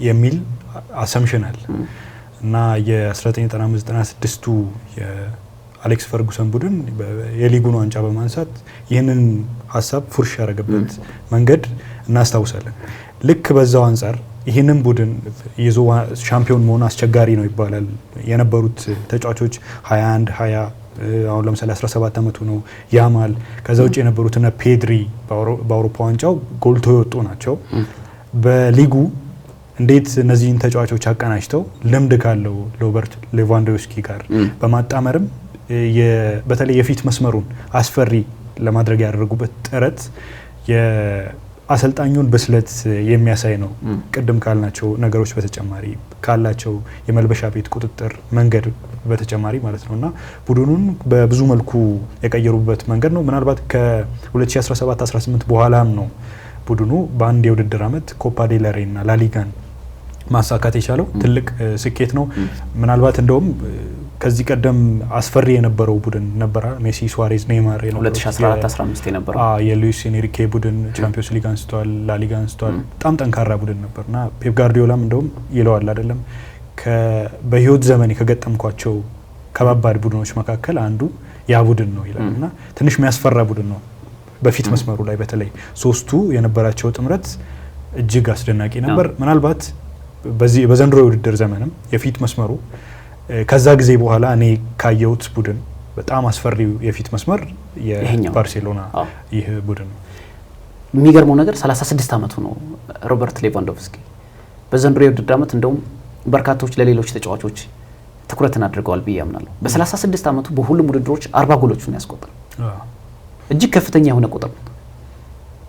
የሚል አሰምሽን አለ እና የ1995-96ቱ የአሌክስ ፈርጉሰን ቡድን የሊጉን ዋንጫ በማንሳት ይህንን ሀሳብ ፉርሽ ያደረገበት መንገድ እናስታውሳለን። ልክ በዛው አንጻር ይህንን ቡድን ይዞ ሻምፒዮን መሆን አስቸጋሪ ነው ይባላል። የነበሩት ተጫዋቾች 21 20 አሁን ለምሳሌ 17 ዓመቱ ነው ያማል። ከዛ ውጭ የነበሩትና ፔድሪ በአውሮፓ ዋንጫው ጎልቶ የወጡ ናቸው። በሊጉ እንዴት እነዚህን ተጫዋቾች አቀናጅተው ልምድ ካለው ሮበርት ሌቫንዶቭስኪ ጋር በማጣመርም በተለይ የፊት መስመሩን አስፈሪ ለማድረግ ያደረጉበት ጥረት የአሰልጣኙን ብስለት የሚያሳይ ነው። ቅድም ካልናቸው ነገሮች በተጨማሪ ካላቸው የመልበሻ ቤት ቁጥጥር መንገድ በተጨማሪ ማለት ነውና ቡድኑን በብዙ መልኩ የቀየሩበት መንገድ ነው። ምናልባት ከ2017-18 በኋላም ነው ቡድኑ በአንድ የውድድር ዓመት ኮፓ ዴል ሬይ እና ላሊጋን ማሳካት የቻለው ትልቅ ስኬት ነው። ምናልባት እንደውም ከዚህ ቀደም አስፈሪ የነበረው ቡድን ነበር ሜሲ፣ ሱዋሬዝ፣ ኔይማር 2014-15 የነበረው የሉዊስ ኤንሪኬ ቡድን ቻምፒዮንስ ሊግ አንስቷል፣ ላሊጋ አንስቷል። በጣም ጠንካራ ቡድን ነበርና ፔፕ ጋርዲዮላም እንደውም ይለዋል አይደለም በህይወት ዘመኔ ከገጠምኳቸው ከባባድ ቡድኖች መካከል አንዱ ያ ቡድን ነው ይላልና ትንሽ የሚያስፈራ ቡድን ነው። በፊት መስመሩ ላይ በተለይ ሶስቱ የነበራቸው ጥምረት እጅግ አስደናቂ ነበር። ምናልባት በዘንድሮ የውድድር ዘመንም የፊት መስመሩ ከዛ ጊዜ በኋላ እኔ ካየሁት ቡድን በጣም አስፈሪው የፊት መስመር የባርሴሎና ይህ ቡድን ነው። የሚገርመው ነገር 36 ዓመቱ ነው ሮበርት ሌቫንዶቭስኪ። በዘንድሮ የውድድር ዓመት እንደውም በርካቶች ለሌሎች ተጫዋቾች ትኩረትን አድርገዋል ብዬ አምናለሁ። በ36 ዓመቱ በሁሉም ውድድሮች 40 ጎሎችን ያስቆጠረ እጅግ ከፍተኛ የሆነ ቁጥር ነው።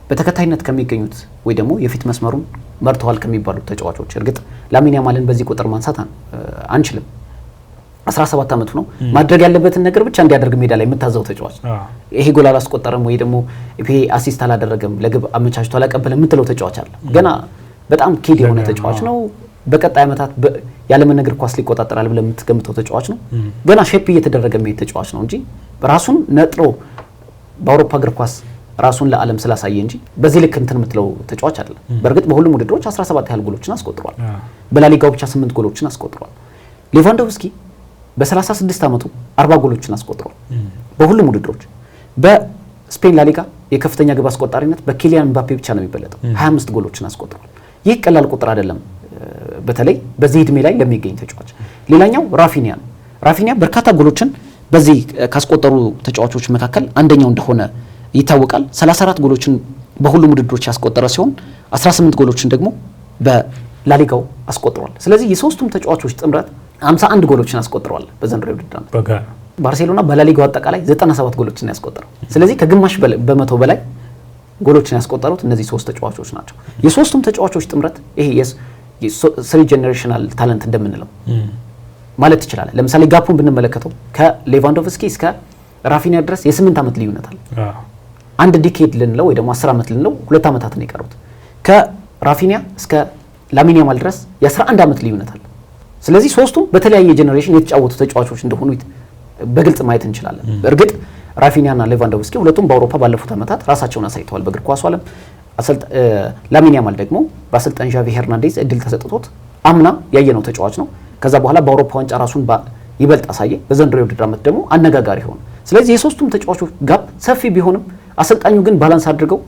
በተከታይነት ከሚገኙት ወይ ደግሞ የፊት መስመሩን መርተዋል ከሚባሉት ተጫዋቾች እርግጥ ላሚን ያማልን በዚህ ቁጥር ማንሳት አንችልም። 17 ዓመቱ ነው። ማድረግ ያለበትን ነገር ብቻ እንዲያደርግ ሜዳ ላይ የምታዘው ተጫዋች። ይሄ ጎል አላስቆጠረም ወይ ደግሞ ይሄ አሲስት አላደረገም ለግብ አመቻችቶ አላቀበለም የምትለው ተጫዋች አለ። ገና በጣም ኪድ የሆነ ተጫዋች ነው። በቀጣይ ዓመታት የዓለምን እግር ኳስ ሊቆጣጠራል ብለህ የምትገምተው ተጫዋች ነው። ገና ሼፕ እየተደረገ የሚሄድ ተጫዋች ነው እንጂ ራሱን ነጥሮ በአውሮፓ እግር ኳስ ራሱን ለዓለም ስላሳየ እንጂ በዚህ ልክ እንትን የምትለው ተጫዋች አይደለም። በእርግጥ በሁሉም ውድድሮች 17 ያህል ጎሎችን አስቆጥሯል። በላሊጋው ብቻ 8 ጎሎችን አስቆጥሯል። ሌቫንዶቭስኪ በ36 ዓመቱ 40 ጎሎችን አስቆጥሯል በሁሉም ውድድሮች። በስፔን ላሊጋ የከፍተኛ ግብ አስቆጣሪነት በኪሊያን ምባፔ ብቻ ነው የሚበለጠው። 25 ጎሎችን አስቆጥሯል። ይህ ቀላል ቁጥር አይደለም፣ በተለይ በዚህ እድሜ ላይ ለሚገኝ ተጫዋች። ሌላኛው ራፊኒያ ነው። ራፊኒያ በርካታ ጎሎችን በዚህ ካስቆጠሩ ተጫዋቾች መካከል አንደኛው እንደሆነ ይታወቃል። 34 ጎሎችን በሁሉም ውድድሮች ያስቆጠረ ሲሆን 18 ጎሎችን ደግሞ በላሊጋው አስቆጥሯል። ስለዚህ የሶስቱም ተጫዋቾች ጥምረት 51 ጎሎችን አስቆጥረዋል በዘንድሮ ውድድር ዓመት። ባርሴሎና በላሊጋው አጠቃላይ 97 ጎሎችን ያስቆጠረው። ስለዚህ ከግማሽ በመቶ በላይ ጎሎችን ያስቆጠሩት እነዚህ ሶስት ተጫዋቾች ናቸው። የሶስቱም ተጫዋቾች ጥምረት ይሄ ስሪ ጄኔሬሽናል ታለንት እንደምንለው ማለት ይችላል። ለምሳሌ ጋፑን ብንመለከተው ከሌቫንዶቭስኪ እስከ ራፊኒያ ድረስ የ8 ዓመት ልዩነት አለ። አንድ ዲኬድ ልንለው ወይ ደግሞ 10 ዓመት ልንለው 2 ዓመታት ነው የቀሩት። ከራፊኒያ እስከ ላሚን ያማል ድረስ የ11 ዓመት ልዩነት አለ። ስለዚህ ሶስቱም በተለያየ ጄኔሬሽን የተጫወቱ ተጫዋቾች እንደሆኑ በግልጽ ማየት እንችላለን። እርግጥ ራፊኒያና ሌቫንዶቭስኪ ሁለቱም በአውሮፓ ባለፉት ዓመታት ራሳቸውን አሳይተዋል በእግር ኳሱ ዓለም። ላሚን ያማል ደግሞ በአሰልጣኝ ዣቪ ሄርናንዴዝ እድል ተሰጥቶት አምና ያየነው ተጫዋች ነው። ከዛ በኋላ በአውሮፓ ዋንጫ ራሱን ይበልጥ አሳየ። በዘንድሮ የውድድር ዓመት ደግሞ አነጋጋሪ ሆነ። ስለዚህ የሶስቱም ተጫዋቾች ጋፕ ሰፊ ቢሆንም አሰልጣኙ ግን ባላንስ አድርገው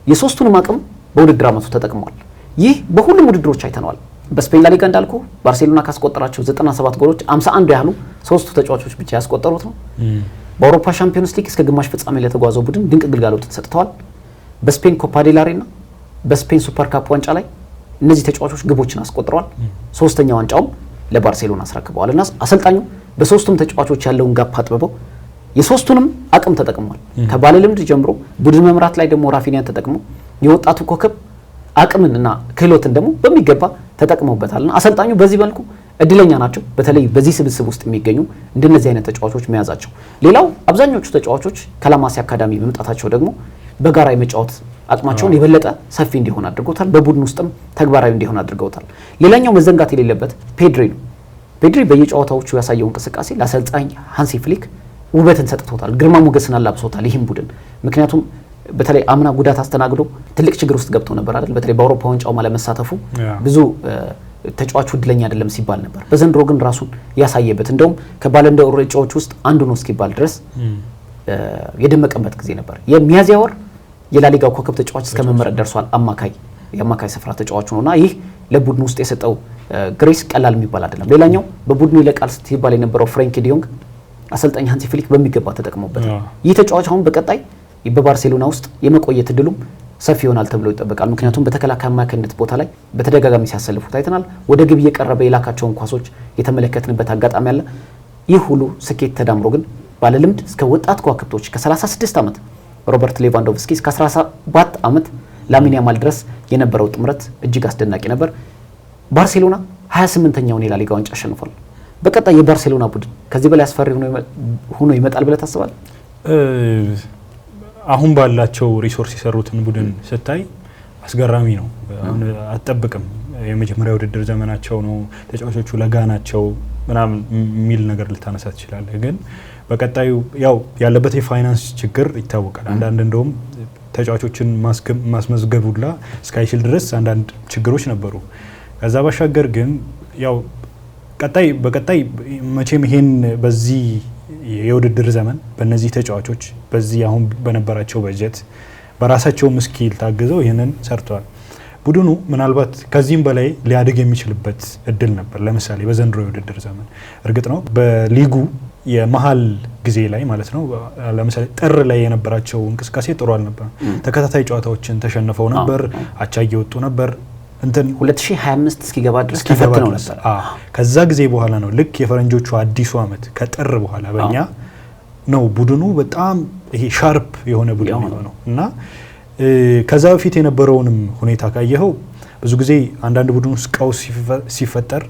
የሶስቱንም አቅም በውድድር ዓመቱ ተጠቅመዋል። ይህ በሁሉም ውድድሮች አይተነዋል። በስፔን ላሊጋ እንዳልኩ ባርሴሎና ካስቆጠራቸው 97 ጎሎች 51 ያህሉ ሶስቱ ተጫዋቾች ብቻ ያስቆጠሩት ነው። በአውሮፓ ሻምፒዮንስ ሊግ እስከ ግማሽ ፍጻሜ ለተጓዘው ቡድን ድንቅ ግልጋሎትን ሰጥተዋል። በስፔን ኮፓ ዴል ሬይ እና በስፔን ሱፐር ካፕ ዋንጫ ላይ እነዚህ ተጫዋቾች ግቦችን አስቆጥረዋል። ሶስተኛ ዋንጫውም ለባርሴሎና አስረክበዋል እና አሰልጣኙ በሶስቱም ተጫዋቾች ያለውን ጋፕ አጥብበው የሶስቱንም አቅም ተጠቅሟል። ከባለ ልምድ ጀምሮ ቡድን መምራት ላይ ደግሞ ራፊኒያን ተጠቅሞ የወጣቱ ኮከብ አቅምንና ክህሎትን ደግሞ በሚገባ ተጠቅመውበታልና አሰልጣኙ በዚህ መልኩ እድለኛ ናቸው። በተለይ በዚህ ስብስብ ውስጥ የሚገኙ እንደነዚህ አይነት ተጫዋቾች መያዛቸው። ሌላው አብዛኞቹ ተጫዋቾች ከላማሲ አካዳሚ መምጣታቸው ደግሞ በጋራ የመጫወት አቅማቸውን የበለጠ ሰፊ እንዲሆን አድርገውታል። በቡድን ውስጥም ተግባራዊ እንዲሆን አድርገውታል። ሌላኛው መዘንጋት የሌለበት ፔድሪ ነው። ፔድሪ በየጨዋታዎቹ ያሳየው እንቅስቃሴ ለአሰልጣኝ ሃንሲ ፍሊክ ውበትን ሰጥቶታል፣ ግርማ ሞገስን አላብሶታል ይህም ቡድን። ምክንያቱም በተለይ አምና ጉዳት አስተናግዶ ትልቅ ችግር ውስጥ ገብቶ ነበር አይደል? በተለይ በአውሮፓ ዋንጫው ለመሳተፉ ብዙ ተጫዋቹ እድለኛ አይደለም ሲባል ነበር። በዘንድሮ ግን ራሱን ያሳየበት እንደውም ከባለንዶር እጩዎች ውስጥ አንዱ ነው እስኪባል ድረስ የደመቀበት ጊዜ ነበር። የሚያዝያ ወር የላሊጋው ኮከብ ተጫዋች እስከ መመረጥ ደርሷል። የአማካይ ስፍራ ተጫዋቹ ነውና ይህ ለቡድኑ ውስጥ የሰጠው ግሬስ ቀላል የሚባል አይደለም። ሌላኛው በቡድኑ ይለቃል ሲባል የነበረው ፍሬንኪ ዲዮንግ አሰልጣኝ ሃንሲ ፍሊክ በሚገባ ተጠቅመውበታል። ይህ ተጫዋች አሁን በቀጣይ በባርሴሎና ውስጥ የመቆየት እድሉም ሰፊ ይሆናል ተብሎ ይጠበቃል። ምክንያቱም በተከላካይ አማካኝነት ቦታ ላይ በተደጋጋሚ ሲያሰልፉት አይተናል። ወደ ግብ እየቀረበ የላካቸውን ኳሶች የተመለከትንበት አጋጣሚ አለ። ይህ ሁሉ ስኬት ተዳምሮ ግን ባለልምድ እስከ ወጣት ከዋክብቶች ከ36 ዓመት ሮበርት ሌቫንዶቭስኪ እስከ 17 ዓመት ላሚን ያማል ድረስ የነበረው ጥምረት እጅግ አስደናቂ ነበር። ባርሴሎና 28ኛውን የላሊጋ ዋንጫ አሸንፏል። በቀጣይ የባርሴሎና ቡድን ከዚህ በላይ አስፈሪ ሆኖ ይመጣል ብለህ ታስባለህ? አሁን ባላቸው ሪሶርስ የሰሩትን ቡድን ስታይ አስገራሚ ነው። አሁን አትጠብቅም። የመጀመሪያ ውድድር ዘመናቸው ነው፣ ተጫዋቾቹ ለጋ ናቸው ምናምን የሚል ነገር ልታነሳ ትችላለህ። ግን በቀጣዩ ያው ያለበት የፋይናንስ ችግር ይታወቃል። አንዳንድ እንደውም ተጫዋቾችን ማስመዝገቡላ እስካይችል ድረስ አንዳንድ ችግሮች ነበሩ። ከዛ ባሻገር ግን ያው በቀጣይ መቼም ይሄን በዚህ የውድድር ዘመን በእነዚህ ተጫዋቾች በዚህ አሁን በነበራቸው በጀት በራሳቸውም ስኪል ታግዘው ይህንን ሰርተዋል። ቡድኑ ምናልባት ከዚህም በላይ ሊያድግ የሚችልበት እድል ነበር። ለምሳሌ በዘንድሮ የውድድር ዘመን እርግጥ ነው በሊጉ የመሀል ጊዜ ላይ ማለት ነው፣ ለምሳሌ ጥር ላይ የነበራቸው እንቅስቃሴ ጥሩ አልነበረም። ተከታታይ ጨዋታዎችን ተሸንፈው ነበር፣ አቻ እየወጡ ነበር። 2025 እስኪገባ ድረስ ተፈትነው ነበር። ከዛ ጊዜ በኋላ ነው ልክ የፈረንጆቹ አዲሱ ዓመት ከጥር በኋላ በእኛ ነው ቡድኑ በጣም ይሄ ሻርፕ የሆነ ቡድን ነው እና ከዛ በፊት የነበረውንም ሁኔታ ካየኸው ብዙ ጊዜ አንዳንድ ቡድን ውስጥ ቀውስ ሲፈጠር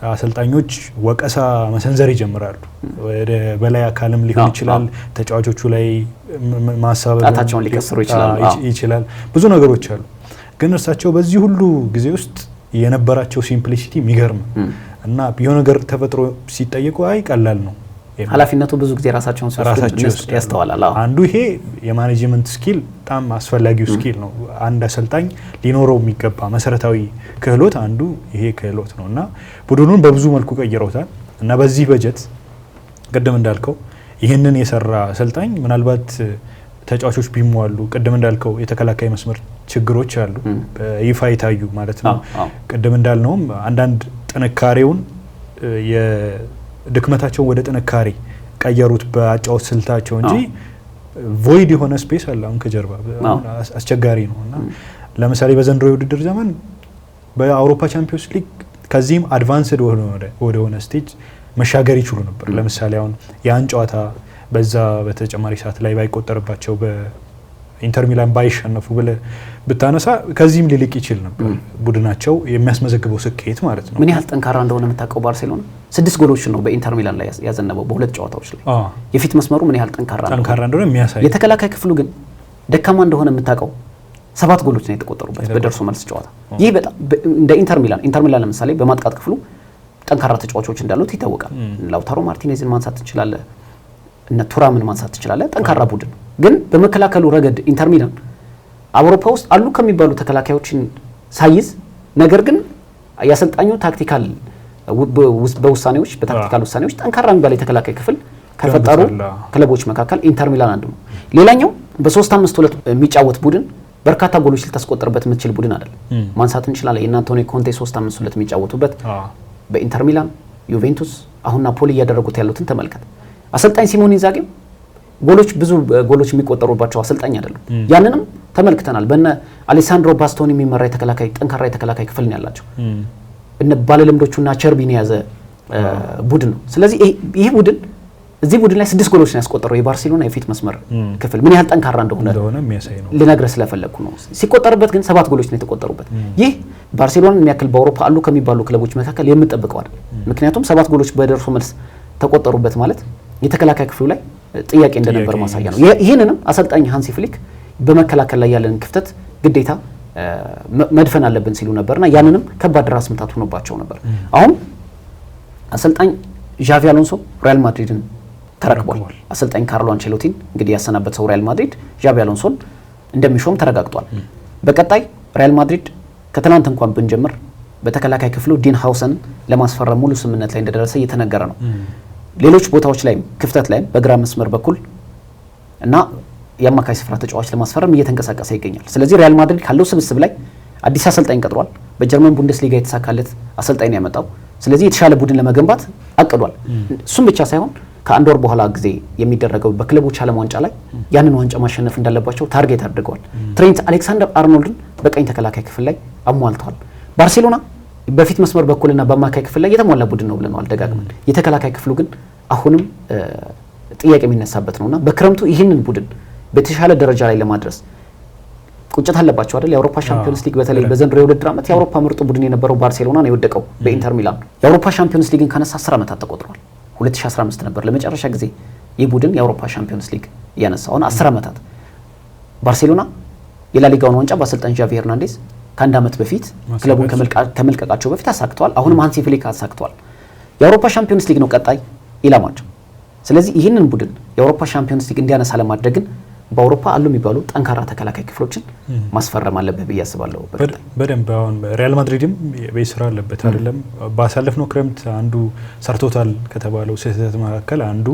አሰልጣኞች ወቀሳ መሰንዘር ይጀምራሉ። ወደ በላይ አካልም ሊሆን ይችላል፣ ተጫዋቾቹ ላይ ማሳበብ ጣታቸውን ሊከስሩ ይችላል። ብዙ ነገሮች አሉ። ግን እርሳቸው በዚህ ሁሉ ጊዜ ውስጥ የነበራቸው ሲምፕሊሲቲ የሚገርም እና የሆነ ነገር ተፈጥሮ ሲጠየቁ አይ ቀላል ነው፣ ኃላፊነቱ ብዙ ጊዜ ራሳቸውን ያስተዋላል። አንዱ ይሄ የማኔጅመንት ስኪል በጣም አስፈላጊው ስኪል ነው። አንድ አሰልጣኝ ሊኖረው የሚገባ መሰረታዊ ክህሎት አንዱ ይሄ ክህሎት ነው እና ቡድኑን በብዙ መልኩ ቀይረውታል እና በዚህ በጀት ቅድም እንዳልከው ይህንን የሰራ አሰልጣኝ ምናልባት ተጫዋቾች ቢሟሉ ቅድም እንዳልከው የተከላካይ መስመር ችግሮች አሉ ይፋ ይታዩ ማለት ነው። ቅድም እንዳልነውም አንዳንድ ጥንካሬውን የድክመታቸውን ወደ ጥንካሬ ቀየሩት በአጫወት ስልታቸው እንጂ ቮይድ የሆነ ስፔስ አለ አሁን ከጀርባ አስቸጋሪ ነው እና ለምሳሌ በዘንድሮ የውድድር ዘመን በአውሮፓ ቻምፒዮንስ ሊግ ከዚህም አድቫንስድ ወደ ሆነ ስቴጅ መሻገር ይችሉ ነበር። ለምሳሌ አሁን ያን ጨዋታ በዛ በተጨማሪ ሰዓት ላይ ባይቆጠርባቸው በኢንተር ሚላን ባይሸነፉ ብለህ ብታነሳ ከዚህም ሊልቅ ይችል ነበር ቡድናቸው የሚያስመዘግበው ስኬት ማለት ነው። ምን ያህል ጠንካራ እንደሆነ የምታውቀው ባርሴሎና 6 ጎሎችን ነው በኢንተር ሚላን ላይ ያዘነበው በሁለት ጨዋታዎች ላይ። የፊት መስመሩ ምን ያህል ጠንካራ እንደሆነ የሚያሳይ፣ የተከላካይ ክፍሉ ግን ደካማ እንደሆነ የምታውቀው 7 ጎሎች ነው የተቆጠሩበት በደርሶ መልስ ጨዋታ። ይህ በጣም እንደ ኢንተር ሚላን ለምሳሌ በማጥቃት ክፍሉ ጠንካራ ተጫዋቾች እንዳሉት ይታወቃል። ላውታሮ ማርቲኔዝን ማንሳት ትችላለህ፣ እነ ቱራምን ማንሳት ትችላለህ። ጠንካራ ቡድን ግን በመከላከሉ ረገድ ኢንተር ሚላን አውሮፓ ውስጥ አሉ ከሚባሉ ተከላካዮችን ሳይዝ፣ ነገር ግን ያሰልጣኙ ታክቲካል በውሳኔዎች በታክቲካል ውሳኔዎች ጠንካራ የሚባል የተከላካይ ክፍል ከፈጠሩ ክለቦች መካከል ኢንተር ሚላን አንዱ ነው። ሌላኛው በ3-5-2 የሚጫወት ቡድን በርካታ ጎሎች ልታስቆጥርበት የምትችል ቡድን አይደለም። ማንሳት እንችላለን የእነ አንቶኒዮ ኮንቴ 3-5-2 የሚጫወቱበት በኢንተር ሚላን፣ ዩቬንቱስ፣ አሁን ናፖሊ እያደረጉት ያሉትን ተመልከት። አሰልጣኝ ሲሞኔ ኢንዛጊ ብዙ ጎሎች የሚቆጠሩባቸው አሰልጣኝ አይደሉም። ያንንም ተመልክተናል። በእነ አሌሳንድሮ ባስቶኒ የሚመራ ጠንካራ የተከላካይ ክፍል ነው ያላቸው። እነ ባለልምዶቹና ቸርቢን የያዘ ቡድን ነው። ስለዚህ ይህ ቡድን እዚህ ቡድን ላይ 6 ጎሎች ነው ያስቆጠረው የባርሴሎና የፊት መስመር ክፍል ምን ያህል ጠንካራ እንደሆነ የሚያሳይ ነው። ልነግርህ ስለፈለኩ ነው። ሲቆጠርበት ግን 7 ጎሎች ነው የተቆጠሩበት። ይህ ባርሴሎናን የሚያክል በአውሮፓ አሉ ከሚባሉ ክለቦች መካከል የምጠብቀው አይደል። ምክንያቱም 7 ጎሎች በደርሶ መልስ ተቆጠሩበት ማለት የተከላካይ ክፍሉ ላይ ጥያቄ እንደነበር ማሳያ ነው። ይህንንም አሰልጣኝ ሃንሲ ፍሊክ በመከላከል ላይ ያለን ክፍተት ግዴታ መድፈን አለብን ሲሉ ነበርና ያንንም ከባድ ራስ ምታት ሆኖባቸው ነበር። አሁን አሰልጣኝ ዣቪ አሎንሶ ሪያል ማድሪድን ተረክቧል። አሰልጣኝ ካርሎ አንቸሎቲን እንግዲህ ያሰናበተው ሪያል ማድሪድ ዣቪ አሎንሶን እንደሚሾም ተረጋግጧል። በቀጣይ ሪያል ማድሪድ ከትናንት እንኳን ብንጀምር በተከላካይ ክፍሉ ዲን ሃውሰንን ለማስፈረም ሙሉ ስምምነት ላይ እንደደረሰ እየተነገረ ነው። ሌሎች ቦታዎች ላይም ክፍተት ላይም በግራ መስመር በኩል እና የአማካይ ስፍራ ተጫዋች ለማስፈረም እየተንቀሳቀሰ ይገኛል። ስለዚህ ሪያል ማድሪድ ካለው ስብስብ ላይ አዲስ አሰልጣኝ ቀጥሯል። በጀርመን ቡንደስሊጋ የተሳካለት አሰልጣኝ ነው ያመጣው። ስለዚህ የተሻለ ቡድን ለመገንባት አቅዷል። እሱም ብቻ ሳይሆን ከአንድ ወር በኋላ ጊዜ የሚደረገው በክለቦች ዓለም ዋንጫ ላይ ያንን ዋንጫ ማሸነፍ እንዳለባቸው ታርጌት አድርገዋል። ትሬንት አሌክሳንደር አርኖልድን በቀኝ ተከላካይ ክፍል ላይ አሟልተዋል። ባርሴሎና በፊት መስመር በኩልና በአማካይ ክፍል ላይ የተሟላ ቡድን ነው ብለናል ደጋግመን። የተከላካይ ክፍሉ ግን አሁንም ጥያቄ የሚነሳበት ነውና በክረምቱ ይህንን ቡድን በተሻለ ደረጃ ላይ ለማድረስ ቁጭት አለባቸው አይደል? የአውሮፓ ሻምፒዮንስ ሊግ በተለይ በዘንድሮው የውድድር ዓመት የአውሮፓ ምርጡ ቡድን የነበረው ባርሴሎና ነው የወደቀው በኢንተር ሚላን። የአውሮፓ ሻምፒዮንስ ሊግን ካነሳ 10 ዓመታት ተቆጥሯል። 2015 ነበር ለመጨረሻ ጊዜ ይህ ቡድን የአውሮፓ ሻምፒዮንስ ሊግ ያነሳው። 10 ዓመታት ባርሴሎና የላሊጋውን ዋንጫ በአሰልጣኝ ዣቪ ሄርናንዴዝ ከአንድ ዓመት በፊት ክለቡን ከመልቀቃቸው በፊት አሳክተዋል። አሁንም ሃንሲ ፍሊክ አሳክተዋል። የአውሮፓ ሻምፒዮንስ ሊግ ነው ቀጣይ ኢላማቸው። ስለዚህ ይህንን ቡድን የአውሮፓ ሻምፒዮንስ ሊግ እንዲያነሳ ለማድረግ ግን በአውሮፓ አሉ የሚባሉ ጠንካራ ተከላካይ ክፍሎችን ማስፈረም አለበት ብዬ አስባለሁ። በደንብ አሁን ሪያል ማድሪድም ቤት ስራ አለበት አይደለም። ባሳለፍነው ክረምት አንዱ ሰርቶታል ከተባለው ስህተት መካከል አንዱ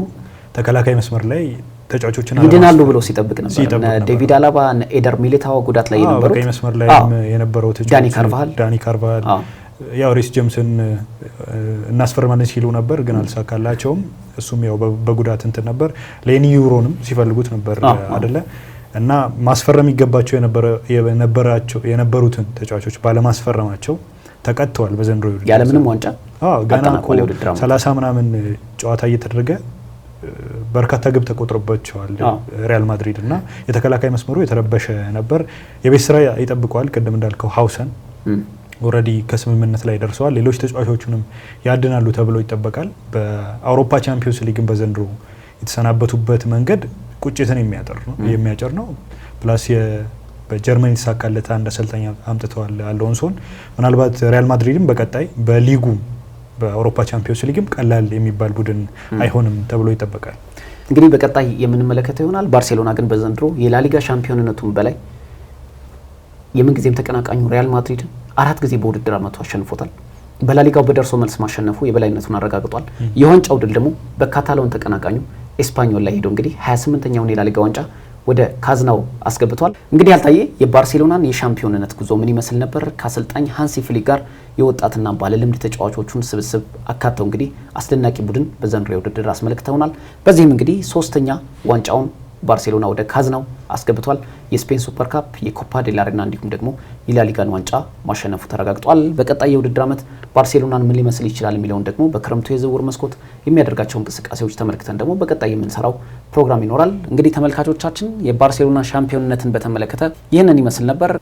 ተከላካይ መስመር ላይ ተጫዋቾችን ይድናሉ ብሎ ሲጠብቅ ነበር። ዴቪድ አላባ፣ ኤደር ሚሊታው ጉዳት ላይ የነበሩት በቀኝ መስመር ላይ የነበረው ተጫዋች ዳኒ ካርቫሃል ያው ሪስ ጀምስን እናስፈርማለን ሲሉ ነበር ግን አልሳካላቸውም። እሱም ያው በጉዳት እንትን ነበር። ሌኒ ዩሮንም ሲፈልጉት ነበር አይደለ እና ማስፈረም ይገባቸው የነበሩትን ተጫዋቾች ባለማስፈረማቸው ተቀጥተዋል። በዘንድሮ ያለምንም ዋንጫ ገና 30 ምናምን ጨዋታ እየተደረገ በርካታ ግብ ተቆጥሮባቸዋል ሪያል ማድሪድ እና የተከላካይ መስመሩ የተረበሸ ነበር። የቤት ስራ ይጠብቀዋል። ቅድም እንዳልከው ሃውሰን ኦልሬዲ ከስምምነት ላይ ደርሰዋል። ሌሎች ተጫዋቾቹንም ያድናሉ ተብሎ ይጠበቃል። በአውሮፓ ቻምፒዮንስ ሊግን በዘንድሮ የተሰናበቱበት መንገድ ቁጭትን የሚያጭር ነው። ፕላስ በጀርመን የተሳካለት አንድ አሰልጣኝ አምጥተዋል አሎንሶን። ምናልባት ሪያል ማድሪድም በቀጣይ በሊጉ በአውሮፓ ቻምፒዮንስ ሊግም ቀላል የሚባል ቡድን አይሆንም ተብሎ ይጠበቃል። እንግዲህ በቀጣይ የምንመለከተው ይሆናል። ባርሴሎና ግን በዘንድሮ የላሊጋ ሻምፒዮንነቱን በላይ የምንጊዜም ተቀናቃኙ ሪያል ማድሪድን 4 ጊዜ በውድድር ዓመቱ አሸንፎታል። በላሊጋው በደርሶ መልስ ማሸነፉ የበላይነቱን አረጋግጧል። የዋንጫው ድል ደግሞ በካታሎን ተቀናቃኙ ኤስፓኞል ላይ ሄዶ እንግዲህ 28ኛውን የላሊጋ ዋንጫ ወደ ካዝናው አስገብቷል። እንግዲህ ያልታየ የባርሴሎናን የሻምፒዮንነት ጉዞ ምን ይመስል ነበር? ከአሰልጣኝ ሃንሲ ፍሊክ ጋር የወጣትና ባለልምድ ተጫዋቾቹን ስብስብ አካተው እንግዲህ አስደናቂ ቡድን በዘንድሮው ውድድር አስመልክተውናል። በዚህም እንግዲህ 3ኛ ዋንጫውን ባርሴሎና ወደ ካዝናው አስገብቷል። የስፔን ሱፐር ካፕ፣ የኮፓ ዴል ሬና እንዲሁም ደግሞ የላሊጋን ዋንጫ ማሸነፉ ተረጋግጧል። በቀጣይ የውድድር ዓመት ባርሴሎናን ምን ሊመስል ይችላል የሚለውን ደግሞ በክረምቱ የዝውውር መስኮት የሚያደርጋቸው እንቅስቃሴዎች ተመልክተን ደግሞ በቀጣይ የምንሰራው ፕሮግራም ይኖራል። እንግዲህ ተመልካቾቻችን የባርሴሎና ሻምፒዮንነትን በተመለከተ ይህንን ይመስል ነበር።